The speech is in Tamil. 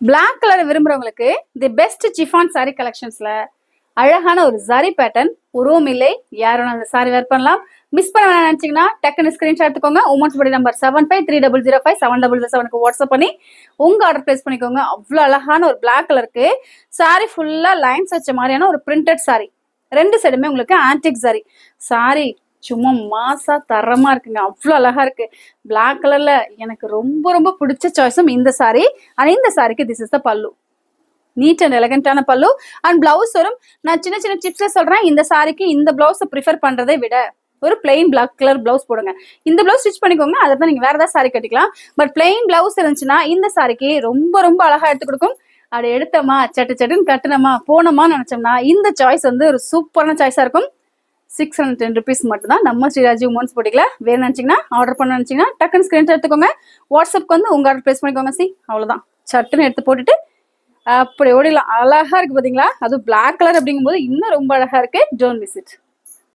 பிளாக் கலர் விரும்புறவங்களுக்கு தி பெஸ்ட் சிஃபான் சாரி கலெக்ஷன்ஸ்ல அழகான ஒரு ஜரி பேட்டர்ன் உருவம் இல்லை, யாரும் அந்த சாரி வேர் பண்ணலாம். மிஸ் பண்ண வேணாம் நினைச்சீங்கன்னா டக்குன்னு ஸ்கிரீன்ஷாட் எடுத்துக்கோங்க. உமன்ஸ் படி நம்பர் 7530057007 வாட்ஸ்அப் பண்ணி உங்க ஆர்டர் பிளேஸ் பண்ணிக்கோங்க. அவ்வளோ அழகான ஒரு பிளாக் கலருக்கு சாரி ஃபுல்லா லைன்ஸ் வச்ச மாதிரியான ஒரு பிரிண்டட் சாரி, ரெண்டு சைடுமே உங்களுக்கு ஆன்டிக் சாரி. சாரி சும்மா மாசா தரமா இருக்குங்க, அவ்வளோ அழகா இருக்கு. பிளாக் கலர்ல எனக்கு ரொம்ப ரொம்ப பிடிச்ச சாய்ஸும் இந்த சாரி. அண்ட் இந்த சாரிக்கு திஸ் இஸ் த பல்லு, நீட் அண்ட் எலகண்டான பல்லு. அண்ட் பிளவுஸ் வரும். நான் சின்ன சின்ன டிப்ஸ்ல சொல்றேன், இந்த சாரிக்கு இந்த பிளவுஸ் ப்ரிஃபர் பண்றதை விட ஒரு பிளெயின் பிளாக் கலர் பிளவுஸ் போடுங்க. இந்த பிளவுஸ் ஸ்டிச் பண்ணிக்கோங்க, அதை தான் நீங்க வேற ஏதாவது சாரி கட்டிக்கலாம். பட் பிளெயின் பிளவுஸ் இருந்துச்சுன்னா இந்த சாரிக்கு ரொம்ப ரொம்ப அழகா எடுத்து கொடுக்கும். அதை எடுத்தோமா சட்டு சட்டுன்னு கட்டணுமா போனோமா நினைச்சோம்னா இந்த சாய்ஸ் வந்து ஒரு சூப்பரான சாய்ஸா இருக்கும். 610 rupees மட்டும் தான் நம்ம ஸ்ரீராஜி உமன்ஸ் போட்டிக்கல. வேறு நினைச்சீங்கன்னா ஆர்டர் பண்ண நினைச்சீங்கன்னா டக்குன்னு ஸ்கிரீன்ஷாட் எடுத்துக்கோங்க. வாட்ஸ்அப்க்கு வந்து உங்க ஆர்டர் பிளேஸ் பண்ணிக்கோங்க. அவ்வளவுதான், சட்டுன்னு எடுத்து போட்டுட்டு அப்படி ஓடிடலாம். அழகா இருக்கு பாத்தீங்களா, அது பிளாக் கலர் அப்படிங்கும்போது இன்னும் ரொம்ப அழகா இருக்கு. Don't miss it.